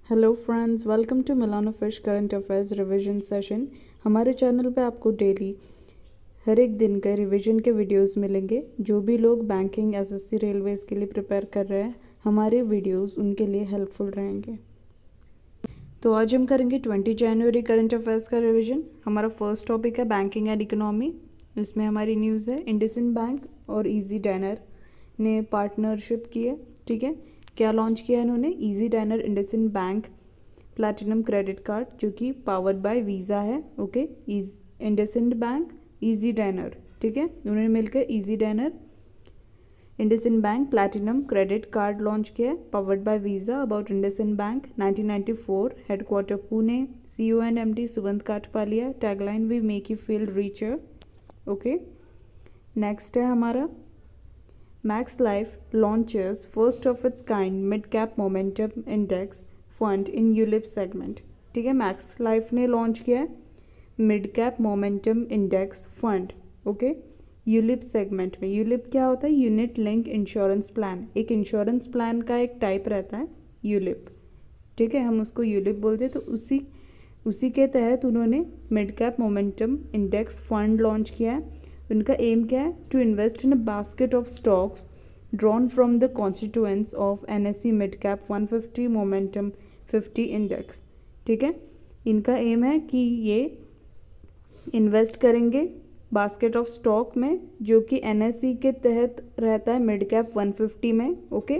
Hello friends, welcome to Milano fish current affairs revision session. हमारे channel पे आपको daily हर एक दिन के रिवीजन के वीडियोस मिलेंगे। जो भी लोग बैंकिंग, एसएससी, रेलवेज़ के लिए प्रिपेयर कर रहे हैं, हमारे वीडियोस उनके लिए हेल्पफुल रहेंगे। तो आज हम करेंगे 20 जनवरी करंट अफेयर्स का रिवीजन। हमारा फर्स्ट टॉपिक है बैंकिंग एंड इकोनॉमी। इसमें हमारी न्यूज़ है इंडसइंड बैंक और इजी डायनर ने पार्टनरशिप की है। ठीक है, क्या लॉन्च किया है इन्होंने? Easy diner IndusInd bank platinum credit card, जो कि पावर्ड बाय वीज़ा है। Okay, IndusInd bank, easy diner. ठीक है, उन्होंने मिलकर easy diner IndusInd bank platinum credit card launch किया है, powered by visa. About IndusInd bank 1994, headquarter Pune, CEO and MD Sugandh Kathpalia. Tagline we make you feel richer. Okay, next है हमारा Max Life launches first of its kind mid cap momentum index fund in ULIP segment. ठीक है, Max Life ने launch किया है mid cap momentum index fund. Okay, ULIP segment में। ULIP क्या होता है? Unit link insurance plan. एक इंश्योरेंस प्लान का एक टाइप रहता है यूलिप। ठीक है, हम उसको यूलिप बोलते हैं। तो उसी के तहत उन्होंने mid cap momentum index fund launch किया है। उनका एम क्या है? To invest in a basket of stocks drawn from the constituents of NSE mid cap 150 momentum 50 index. ठीक है, इनका एम है कि ये इन्वेस्ट करेंगे बास्केट ऑफ स्टॉक में, जो कि NSE के तहत रहता है मिड कैप 150 में। ओके,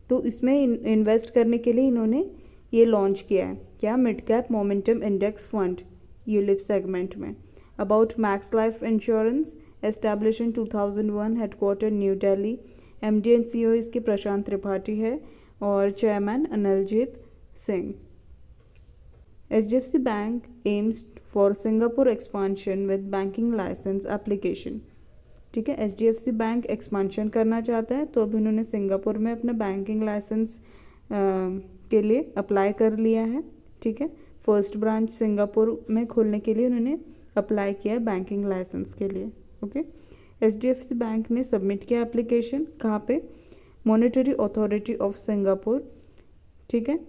तो इसमें इन्वेस्ट करने के लिए इन्होंने ये लॉन्च किया है। क्या? Mid cap momentum index fund ULIP segment में। About Max Life insurance, establish in 2001, headquarter New Delhi. MD and CEO इसके प्रशांत त्रिपाठी है और chairman Aniljit Singh. HDFC bank aims for Singapore expansion with banking licence application. ठीक है, HDFC बैंक एक्सपांशन करना चाहता है, तो अब इन्होंने सिंगापुर में अपना बैंकिंग लाइसेंस के लिए अप्लाई कर लिया है। ठीक है, फर्स्ट ब्रांच सिंगापुर में खोलने के लिए उन्होंने अप्लाई किया है बैंकिंग लाइसेंस के लिए। ओके, HDFC बैंक ने सबमिट किया एप्लीकेशन कहाँ पे? Monetary authority of Singapore. ठीक है,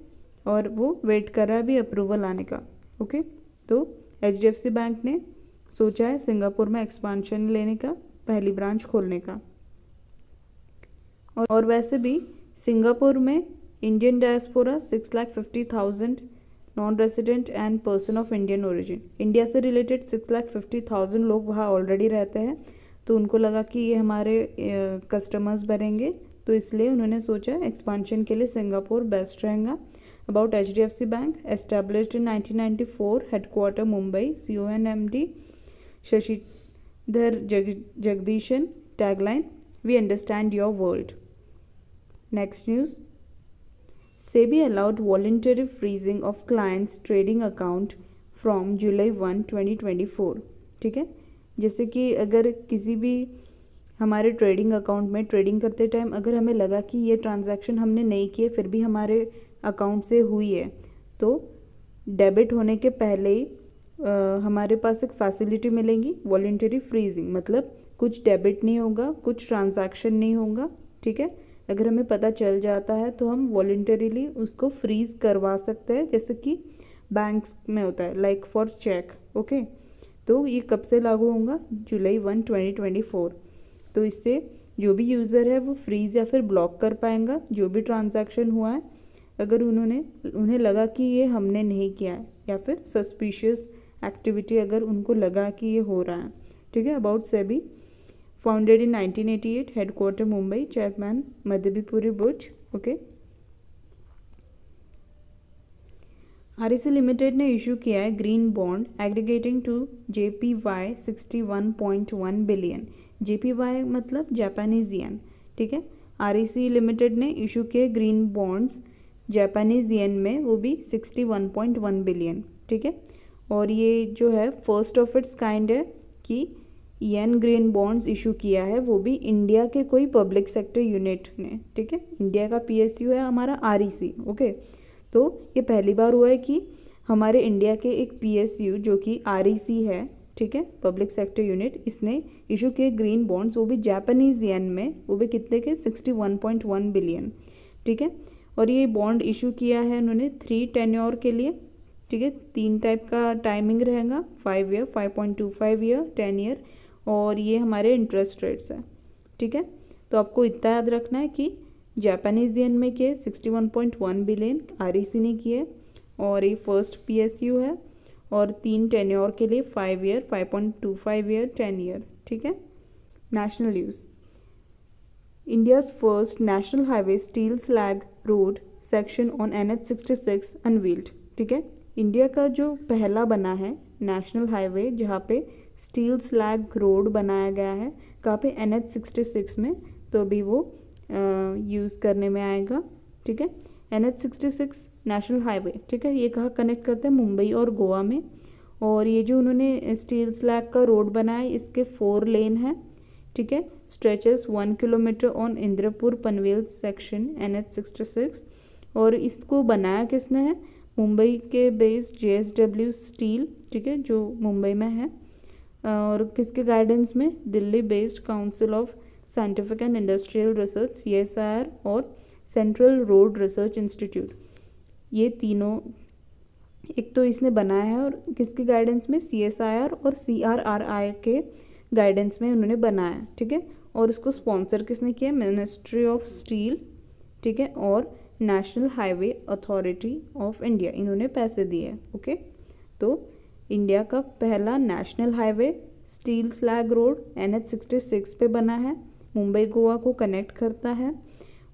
और वो वेट कर रहा है अभी अप्रूवल आने का। ओके, तो HDFC बैंक ने सोचा है सिंगापुर में एक्सपांशन लेने का, पहली ब्रांच खोलने का। और वैसे भी सिंगापुर में Indian diaspora 6,50,000 non resident and person of Indian origin. India से रिलेटेड 6,50,000 लोग वहाँ ऑलरेडी रहते हैं, तो उनको लगा कि ये हमारे कस्टमर्स बनेंगे, तो इसलिए उन्होंने सोचा एक्सपांशन के लिए सिंगापुर बेस्ट रहेगा। About HDFC bank, established in 1994, headquarter Mumbai, CEO and MD Shashidhar Jagdishan. Tagline we understand your world. Next news, SEBI allowed voluntary freezing of clients' trading account from July 1, 2024। ठीक है, जैसे कि अगर किसी भी हमारे ट्रेडिंग अकाउंट में ट्रेडिंग करते टाइम अगर हमें लगा कि ये ट्रांजैक्शन हमने नहीं किए फिर भी हमारे अकाउंट से हुई है, तो डेबिट होने के पहले ही हमारे पास एक फैसिलिटी मिलेगी वॉलंटरी फ्रीजिंग। मतलब कुछ डेबिट नहीं होगा, कुछ ट्रांजैक्शन नहीं होगा। ठीक है, अगर हमें पता चल जाता है तो हम वॉलंटरीली उसको फ्रीज करवा सकते हैं, जैसे कि बैंक्स में होता है, लाइक फॉर चेक। ओके, तो ये कब से लागू होगा? जुलाई 1, 2024। तो इससे जो भी यूज़र है वो फ्रीज या फिर ब्लॉक कर पाएगा जो भी ट्रांजैक्शन हुआ है, अगर उन्हें लगा कि ये हमने नहीं किया है, या फिर सस्पिशियस एक्टिविटी अगर उनको लगा कि ये हो रहा है। ठीक है, about SEBI, founded in 1988, headquarter Mumbai, chairman Madhyapuri Buch. Okay, REC limited ने इशू किया है green bond aggregating to JPY 61.1 billion. JPY मतलब जापानीज येन। ठीक है, REC लिमिटेड ने इशू किए ग्रीन बॉन्ड्स जापानीज येन में, वो भी 61.1 बिलियन। ठीक है, और ये जो है फर्स्ट ऑफ इट्स काइंड है कि येन ग्रीन बॉन्ड्स इशू किया है, वो भी इंडिया के कोई पब्लिक सेक्टर यूनिट ने। ठीक है, इंडिया का PSU है हमारा REC। ओके, तो ये पहली बार हुआ है कि हमारे इंडिया के एक PSU जो कि REC है, ठीक है, पब्लिक सेक्टर यूनिट, इसने इशू किए ग्रीन बॉन्ड्स, वो भी जापानीज येन में, वो भी कितने के? 61.1 बिलियन। ठीक है, और ये बॉन्ड इशू किया है उन्होंने 3 टेन्योर के लिए, ठीक है। 3 टाइप का टाइमिंग रहेगा, 5 ईयर, 5.25 ईयर, 10 ईयर, और ये हमारे इंटरेस्ट रेट्स हैं, ठीक है। तो आपको इतना याद रखना है कि जापानीज येन में किए 61.1 बिलियन REC ने किए, और ये फर्स्ट PSU है, और 3 टेन्योर के लिए 5 ईयर, 5.25 ईयर, 10 ईयर, ठीक है। National news, India's first national highway steel slag road section on NH-66 unveiled, ठीक है। इंडिया का जो पहला बना है नेशनल हाईवे जहाँ पे स्टील स्लैग रोड बनाया गया है, कहाँ पे, NH-66 में, तो अभी वो यूज़ करने में आएगा, ठीक है। NH-66 नेशनल हाईवे, ठीक है, ये कहाँ कनेक्ट करते हैं, मुंबई और गोवा में। और ये जो उन्होंने स्टील स्लैग का रोड बनाया है, इसके 4 लेन है, ठीक है। Stretches 1 kilometre on Indrapur Panvel section NH-66, और इसको बनाया किसने है, मुंबई के बेस्ड JSW स्टील, ठीक है, जो मुंबई में है, और किसके गाइडेंस में, Delhi based council of scientific and industrial research CSIR और सेंट्रल रोड रिसर्च इंस्टीट्यूट, ये तीनों, एक तो इसने बनाया है और किसके गाइडेंस में, CSIR और CRRI के गाइडेंस में उन्होंने बनाया, ठीक है। और इसको स्पॉन्सर किसने किया, मिनिस्ट्री ऑफ स्टील, ठीक है, और national highway authority of India, इन्होंने पैसे दिए, ओके। तो इंडिया का पहला national highway steel slag road NH-66 पे बना है, मुंबई गोवा को कनेक्ट करता है,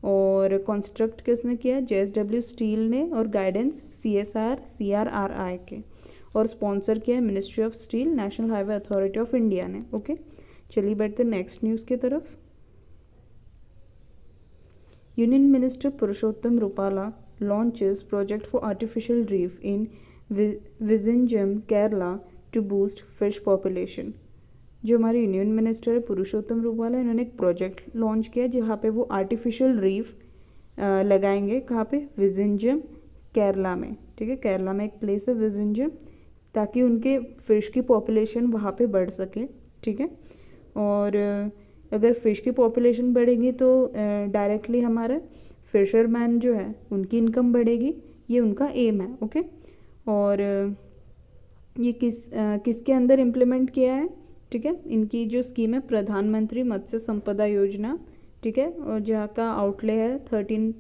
और कंस्ट्रक्ट किसने किया, JSW स्टील ने, और गाइडेंस CSIR CRRI के, और स्पॉन्सर किया है ministry of steel, national highway authority of India ने, ओके। चलिए बैठते नेक्स्ट न्यूज़ की तरफ। Union minister Purushottam Rupala launches project for artificial reef in Vizhinjam Kerala to boost fish population. जो हमारे यूनियन मिनिस्टर है पुरुषोत्तम रूपाला, इन्होंने एक प्रोजेक्ट लॉन्च किया जहाँ पे वो आर्टिफिशियल रीफ लगाएंगे, कहाँ पे, विजिंजम केरला में, ठीक है। केरला में एक प्लेस है विजिंजम, ताकि उनके फ़िश की पॉपुलेशन वहाँ पे बढ़ सके, ठीक है। और अगर फ़िश की पॉपुलेशन बढ़ेगी तो डायरेक्टली हमारा फिशरमैन जो है उनकी इनकम बढ़ेगी, ये उनका एम है, ओके। और ये किसके अंदर इम्प्लीमेंट किया है, ठीक है। इनकी जो स्कीम है प्रधानमंत्री मत्स्य संपदा योजना, ठीक है, और जहाँ का आउटले है 13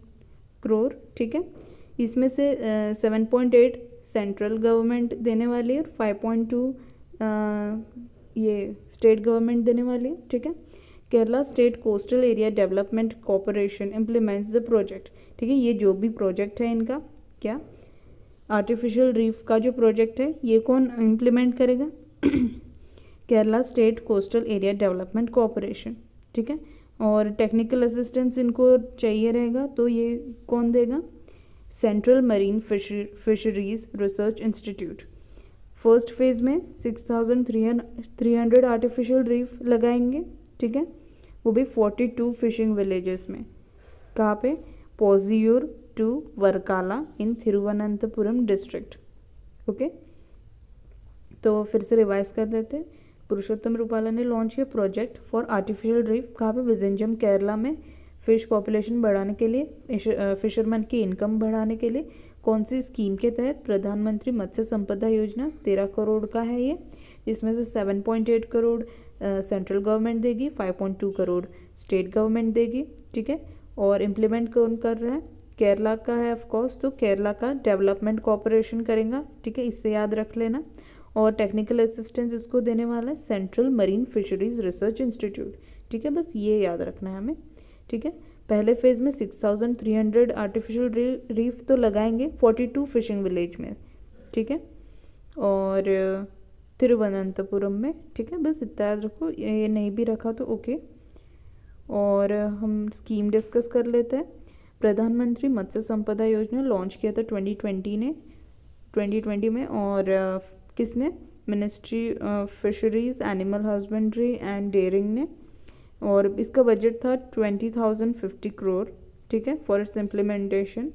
करोड़, ठीक है। इसमें से 7.8 सेंट्रल गवर्नमेंट देने वाली है और 5.2 ये स्टेट गवर्नमेंट देने वाली है, ठीक है। Kerala state coastal area development corporation implements the project, ठीक है। ये जो भी प्रोजेक्ट है इनका, क्या, आर्टिफिशियल रीफ का जो प्रोजेक्ट है, ये कौन इम्प्लीमेंट करेगा, Kerala state coastal area development corporation, ठीक है। और टेक्निकल असिस्टेंस इनको चाहिए रहेगा, तो ये कौन देगा, central marine fisheries research institute. First phase में 6,300 आर्टिफिशियल रीफ लगाएंगे, ठीक है, वो भी 42 फिशिंग विलेजेस में, कहाँ पे, Pozhiyoor to Varkala in Thiruvananthapuram district, okay. तो फिर से रिवाइज कर देते हैं। पुरुषोत्तम रूपाला ने लॉन्च किया प्रोजेक्ट फॉर आर्टिफिशियल रीफ, कहाँ पे, विजिंजम केरला में, फ़िश पॉपुलेशन बढ़ाने के लिए, फिशरमैन की इनकम बढ़ाने के लिए। कौन सी स्कीम के तहत, प्रधानमंत्री मत्स्य संपदा योजना, 13 करोड़ का है ये, जिसमें से 7.8 करोड़ सेंट्रल गवर्नमेंट देगी, 5.2 करोड़ स्टेट गवर्नमेंट देगी, ठीक है। और इम्प्लीमेंट कौन कर रहा है, केरला का है ऑफकोर्स, तो केरला का डेवलपमेंट कॉरपोरेशन करेगा, ठीक है, इससे याद रख लेना। और टेक्निकल असिस्टेंस इसको देने वाला है central marine fisheries research institute, ठीक है। बस ये याद रखना है हमें, ठीक है। पहले फेज़ में 6,300 आर्टिफिशियल रीफ तो लगाएंगे 42 फिशिंग विलेज में, ठीक है, और तिरुवनंतपुरम में, ठीक है। बस इतना याद रखो, ये नहीं भी रखा तो ओके। और हम स्कीम डिस्कस कर लेते हैं। प्रधानमंत्री मत्स्य संपदा योजना लॉन्च किया था 2020 में, और किसने, ministry of fisheries, animal husbandry and dairying ने, और इसका बजट था 20,050 करोड़, ठीक है, फॉर इट्स इम्प्लीमेंटेशन।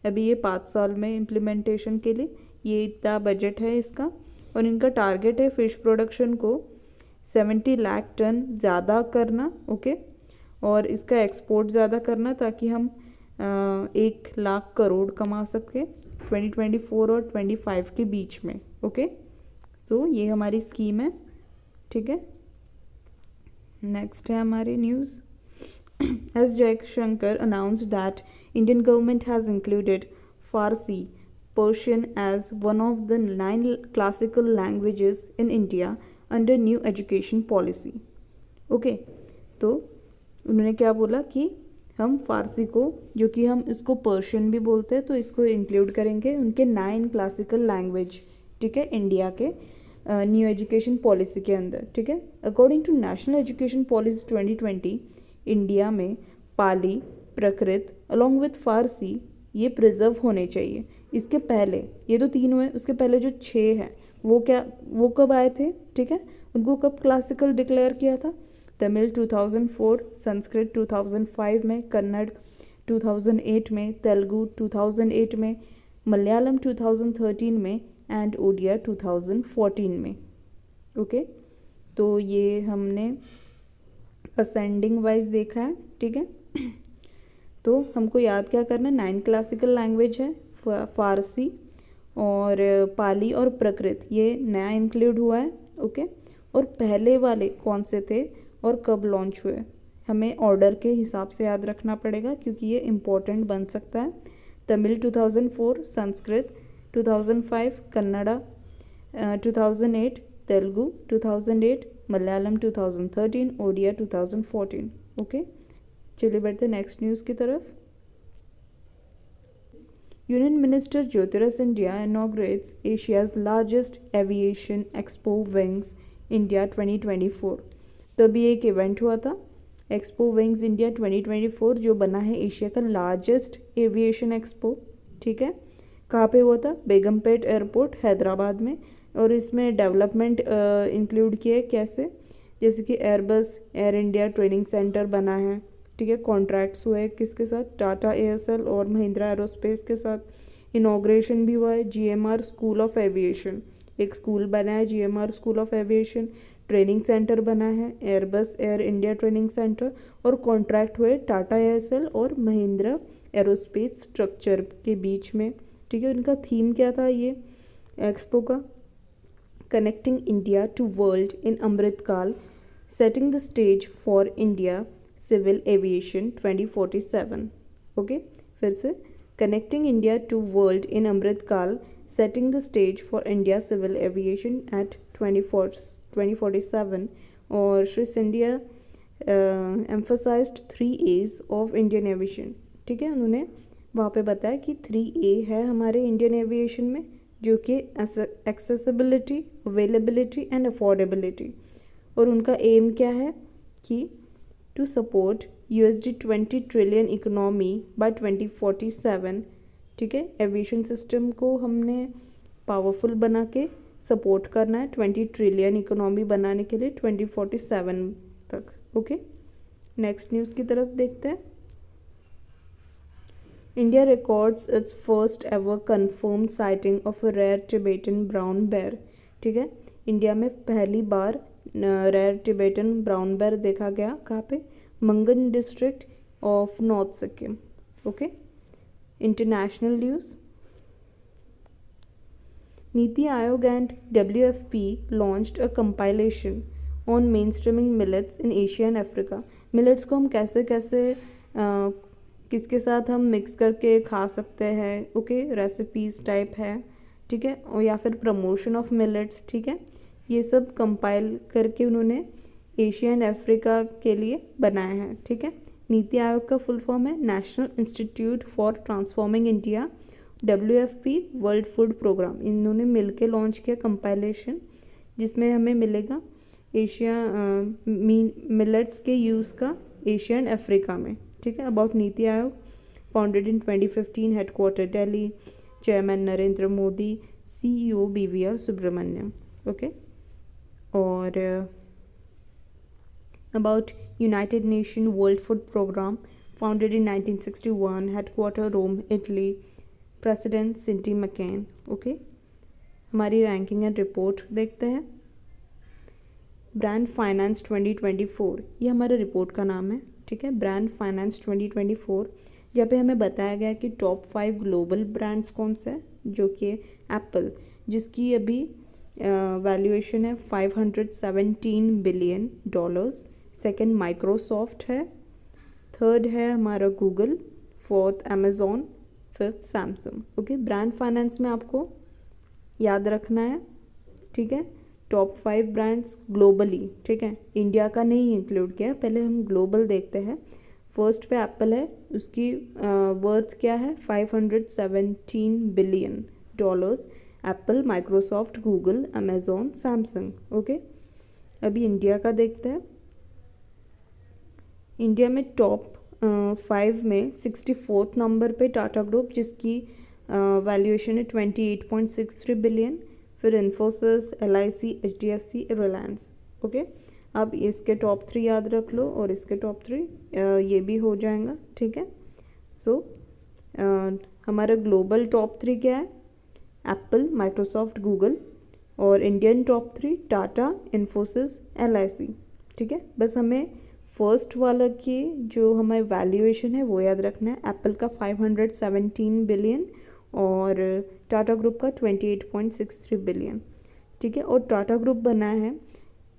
अभी ये 5 साल में इम्प्लीमेंटेशन के लिए ये इतना बजट है इसका। और इनका टारगेट है फ़िश प्रोडक्शन को 70 लाख टन ज़्यादा करना, ओके, और इसका एक्सपोर्ट ज़्यादा करना, ताकि हम 1 लाख करोड़ कमा सके 2024 और 25 के बीच में। ओके, सो ये हमारी स्कीम है। ठीक है, नेक्स्ट है हमारी news. As Jaishankar announced that Indian government has included Farsi, Persian as one of the 9 classical languages in India under new education policy. Okay, तो उन्होंने क्या बोला कि हम फ़ारसी को, जो कि हम इसको पर्शियन भी बोलते हैं, तो इसको इंक्लूड करेंगे उनके 9 क्लासिकल लैंग्वेज, ठीक है, इंडिया के न्यू एजुकेशन पॉलिसी के अंदर। ठीक है, according to national education policy 2020 India में पाली, प्राकृत अलॉन्ग विथ फ़ारसी ये प्रिजर्व होने चाहिए। इसके पहले ये तो 3 हुए, उसके पहले जो 6 हैं वो कब आए थे? ठीक है, उनको कब क्लासिकल डिक्लेयर किया था? तमिल 2004, संस्कृत 2005 में, कन्नड़ 2008 में, तेलुगु 2008 में, मलयालम 2013 में एंड ओडिया 2014 में। ओके, तो ये हमने असेंडिंग वाइज देखा है। ठीक है, तो हमको याद क्या करना है? 9 क्लासिकल लैंग्वेज है, फ़ारसी और पाली और प्राकृत, ये नया इंक्लूड हुआ है। ओके, और पहले वाले कौन से थे और कब लॉन्च हुए, हमें ऑर्डर के हिसाब से याद रखना पड़ेगा क्योंकि ये इम्पोर्टेंट बन सकता है। तमिल 2004, संस्कृत 2005, कन्नड़ा 2008, तेलुगु 2008, मलयालम 2013, ओडिया 2014। ओके, चलिए बढ़ते नेक्स्ट न्यूज़ की तरफ। Union minister Jyotiraditya Scindia inaugurates Asia's largest aviation expo wings India 2024। तो अभी एक इवेंट हुआ था एक्सपो विंग्स इंडिया 2024, जो बना है एशिया का लार्जेस्ट एविएशन एक्सपो। ठीक है, कहाँ पे हुआ था? बेगमपेट एयरपोर्ट हैदराबाद में। और इसमें डेवलपमेंट इंक्लूड किए कैसे, जैसे कि Airbus air India training centre बना है। ठीक है, कॉन्ट्रैक्ट्स हुए किसके साथ? टाटा एयरसेल और महिंद्रा एरोस्पेस के साथ। इनॉग्रेशन भी हुआ है जीएमआर स्कूल ऑफ एविएशन, एक स्कूल बना है GMR school of aviation. Training centre बना है Airbus air India training centre, और कॉन्ट्रैक्ट हुए टाटा एयरसेल और महिंद्रा एरोस्पेस स्ट्रक्चर के बीच में। ठीक है, उनका थीम क्या था ये एक्सपो का? Connecting India to world in Amritkaal, setting the stage for India civil aviation 2047। Okay, फिर से connecting India to world in Amritkaal, setting the stage for India civil aviation at 2047। और Shri Scindia emphasised 3 A's of Indian aviation. ठीक है, उन्होंने वहाँ पे बताया कि 3 A है हमारे इंडियन एविएशन में, जो कि एक्सेसिबिलिटी, अवेलेबिलिटी एंड अफोर्डेबिलिटी। और उनका एम क्या है कि to support $20 trillion economy by 2047। ठीक है, एविएशन सिस्टम को हमने पावरफुल बना के सपोर्ट करना है 20 ट्रिलियन इकोनॉमी बनाने के लिए 2047 तक। ओके, नेक्स्ट न्यूज़ की तरफ देखते हैं। India records its first ever confirmed sighting of a rare Tibetan brown bear. ठीक है, इंडिया में पहली बार रेयर टिबेटन ब्राउन बेयर देखा गया। कहाँ पे? Mangan district of North Sikkim. Okay, international news. NITI Aayog and WFP launched a compilation on mainstreaming millets in Asia and Africa. Millets को हम कैसे कैसे किसके साथ हम मिक्स करके खा सकते हैं। ओके, रेसिपीज़ टाइप है। ठीक है, और या फिर प्रमोशन ऑफ मिलेट्स। ठीक है, ये सब कंपाइल करके उन्होंने एशिया एंड अफ्रीका के लिए बनाया है। ठीक है, नीति आयोग का फुल फॉर्म है national institute for transforming India, WFP world food programme. इन्होंने मिलके लॉन्च किया कंपाइलेशन, जिसमें हमें मिलेगा एशिया मिलेट्स के यूज़ का एशिया एंड अफ्रीका में। ठीक है, about Niti Aayog, founded in 2015, headquarter Delhi, chairman Narendra Modi, CEO BVR Subrahmanyam. Okay, और about united nation world food programme, founded in 1961, headquarter Rome Italy, president Cindy McCain. Okay, हमारी रैंकिंग एंड रिपोर्ट देखते हैं। Brand finance 2024, ये हमारे report का नाम है। ठीक है, ब्रांड फाइनेंस 2024 जहाँ पे हमें बताया गया कि टॉप 5 ग्लोबल ब्रांड्स कौन से हैं, जो कि एप्पल, जिसकी अभी वैल्यूएशन है $517 बिलियन। सेकंड माइक्रोसॉफ्ट है, थर्ड है हमारा Google, fourth Amazon, fifth Samsung. Okay, brand finance में आपको याद रखना है, ठीक है, टॉप 5 ब्रांड्स ग्लोबली, ठीक है, इंडिया का नहीं इंक्लूड किया। पहले हम ग्लोबल देखते हैं। फर्स्ट पे एप्पल है, उसकी वर्थ क्या है, $517 billion. Apple, Microsoft, Google, Amazon, Samsung. Okay, अभी इंडिया का देखते हैं। इंडिया में टॉप 5 में 64th नंबर पे टाटा ग्रुप, जिसकी वैल्यूएशन है 28.63 बिलियन। फिर Infosys, LIC, HDFC, Reliance. Okay, अब इसके टॉप 3 याद रख लो और इसके टॉप 3 ये भी हो जाएगा, ठीक है। सो हमारा ग्लोबल टॉप 3 क्या है, एप्पल, माइक्रोसॉफ्ट, गूगल, और Indian top 3 Tata, Infosys, LIC, ठीक है। बस हमें फर्स्ट वाला की जो हमारी वैल्यूएशन है वो याद रखना है। एप्पल का 517 बिलियन और टाटा ग्रुप का 28.63 बिलियन, ठीक है। और टाटा ग्रुप बना है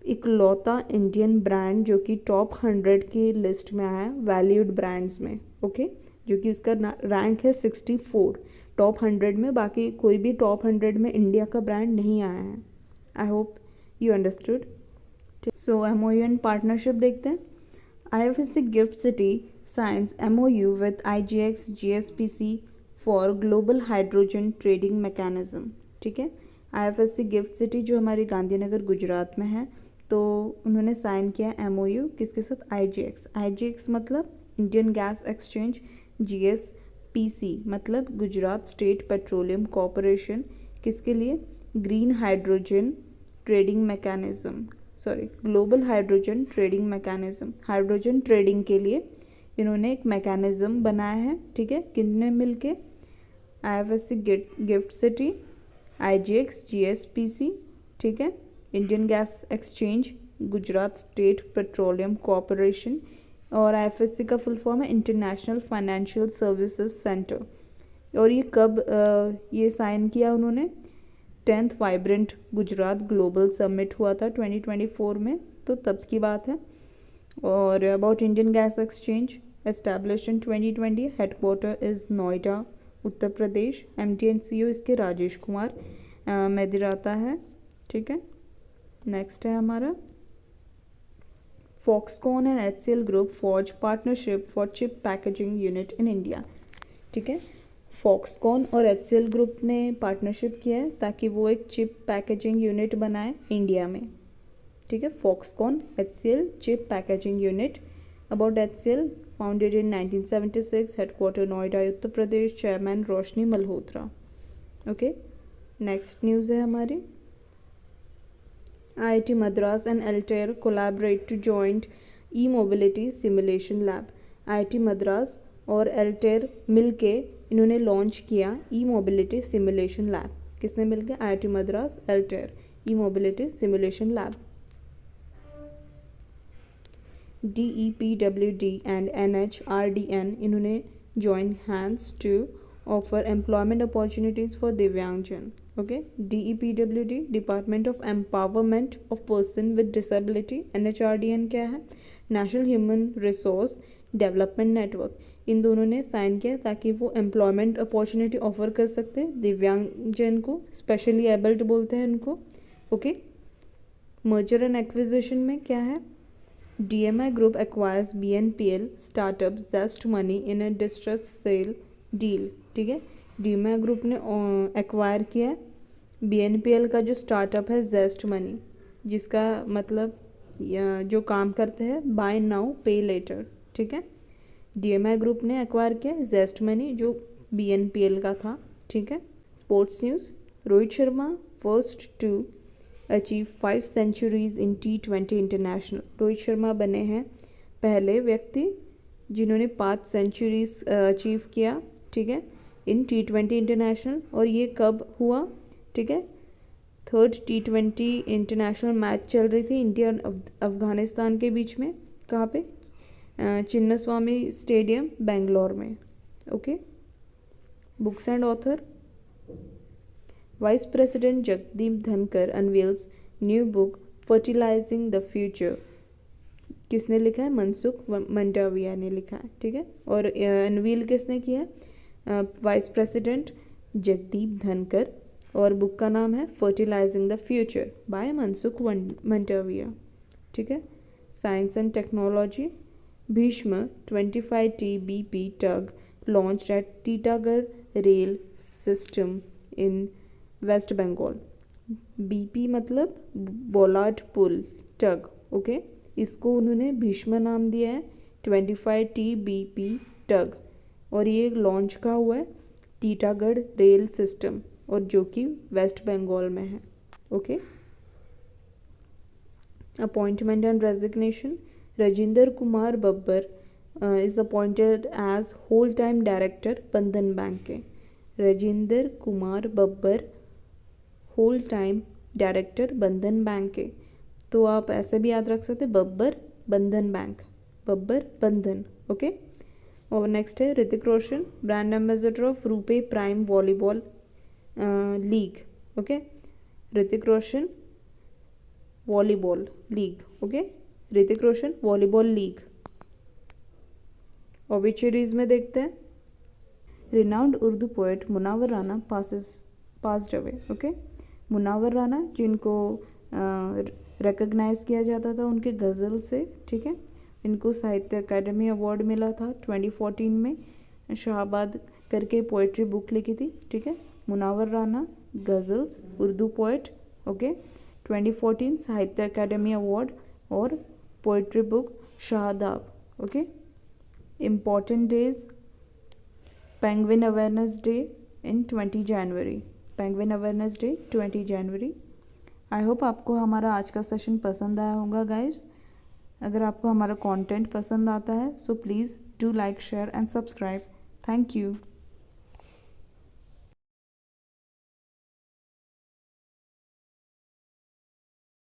इकलौता इंडियन ब्रांड जो कि टॉप 100 की लिस्ट में आया है वैल्यूड ब्रांड्स में। ओके, जो कि उसका रैंक है 64 टॉप 100 में। बाकी कोई भी टॉप 100 में इंडिया का ब्रांड नहीं आया है। I hope you understood. So MOU and partnership देखते हैं। IFSC gift city science MOU with IGX GSPC for global hydrogen trading mechanism, ठीक है। IFSC गिफ्ट सिटी जो हमारी गांधीनगर गुजरात में है, तो उन्होंने साइन किया MOU किसके साथ, IGX मतलब इंडियन गैस एक्सचेंज, GSPC मतलब गुजरात स्टेट पेट्रोलियम कॉरपोरेशन, किसके लिए, green hydrogen trading mechanism, sorry global hydrogen trading mechanism. Hydrogen trading के लिए इन्होंने एक मैकेनिज्म बनाया है, ठीक है। कितने मिलके, IFSC gift city, IGX GSPC, ठीक है, Indian gas exchange, Gujarat state petroleum corporation, और IFSC का फुल फॉर्म है इंटरनेशनल फाइनेंशियल सर्विसेज सेंटर। और ये कब ये साइन किया उन्होंने, 10th vibrant Gujarat global summit हुआ था 2024 में, तो तब की बात है। और about Indian gas exchange, established in 2020, headquarter is Noida, Uttar Pradesh. MD and CEO इसके राजेश कुमार मेदिराता है, ठीक है। नेक्स्ट है हमारा Foxconn and HCL group forge partnership for chip packaging unit in India, ठीक है। फॉक्सकॉन और HCL ग्रुप ने पार्टनरशिप किया है ताकि वो एक चिप पैकेजिंग यूनिट बनाए इंडिया में, ठीक है। Foxconn HCL chip packaging unit. About HCL, founded in 1976, headquarter Noida, Uttar Pradesh, chairman Roshni Malhotra. Okay, next news है हमारी, IIT Madras and Altair collaborate to joint e-mobility simulation lab. IIT Madras और Altair मिलके इन्होंने लॉन्च किया ई-मोबिलिटी सिमुलेशन लैब। किसने मिलके, IIT Madras, Altair e mobility simulation lab. DEPWD and NHRDN इन्होंने join hands to offer employment opportunities for divyangjan. Okay, DEPWD department of empowerment of person with disability, NHRDN क्या है, national human resource development network. इन दोनों ने sign किया ताकि वो employment opportunity offer कर सकते हैं दिव्यांगजन को, स्पेशली एबल्ड बोलते हैं उनको। ओके, मर्जर एंड एक्विजिशन में क्या है, DMI Group acquires BNPL startup Zest Money in a distressed sale deal, ठीक है। DMI Group ने एक्वायर किया है BNPL का जो स्टार्टअप है Zest Money, जिसका मतलब जो काम करते हैं बाय नाउ पे लेटर, ठीक है। DMI Group ने एक्वायर किया Zest Money जो BNPL का था, ठीक है। Sports news, Rohit Sharma first to achieve 5 centuries in T20 international. Rohit Sharma बने हैं पहले व्यक्ति जिन्होंने 5 सेंचुरीज अचीव किया, ठीक है, इन T20 इंटरनेशनल। और ये कब हुआ, ठीक है, 3rd T20 इंटरनेशनल मैच चल रही थी इंडिया और अफगानिस्तान के बीच में। कहाँ पे, चिन्नास्वामी स्टेडियम बेंगलोर में, okay, books and author, vice president Jagdeep Dhankhar unveils new book fertilising the future. किसने लिखा है? मनसुख मंडाविया ने लिखा है, ठीक है। और अनवील किसने किया है? वाइस प्रेसिडेंट जगदीप धनकर, और बुक का नाम है fertilising the future by Mansukh Mandaviya, ठीक है। Science and technology, Bhishm 25 TBP tug launched at Titagarh rail system in West Bengal। BP मतलब बोलार्ड पुल टग, ओके। इसको उन्होंने भीष्म नाम दिया है, 25 TBP टग, और ये लॉन्च का हुआ है टीटागढ़ रेल सिस्टम, और जो कि वेस्ट बंगाल में है, okay. Appointment and resignation, Rajendra Kumar Babbar is appointed as whole time director Bandhan Bank के। Rajendra Kumar Babbar whole time director Bandhan Bank के। तो आप ऐसे भी याद रख सकते हैं, बब्बर बंधन बैंक, बब्बर बंधन, ओके। और नेक्स्ट है Hrithik Roshan, brand ambassador of RuPay prime volleyball league, okay. Hrithik Roshan volleyball league, okay, Hrithik Roshan volleyball league. Obituaries में देखते हैं, renowned Urdu poet Munawwar Rana passed away, okay. Munawwar Rana जिनको रिकग्नाइज किया जाता था उनके गज़ल से, ठीक है। इनको साहित्य अकादमी अवार्ड मिला था 2014 में। शाहबाद करके पोइट्री बुक लिखी थी, ठीक है। Munawwar Rana ghazals Urdu poet, okay. 2014 Sahitya Akademi award, और poetry book Shahdaba, okay. Important days, penguin awareness day in 20 January, penguin awareness day 20 January. I hope आपको हमारा आज का सेशन पसंद आया होगा गाइस। अगर आपको हमारा कंटेंट पसंद आता है so please do like, share and subscribe. Thank you.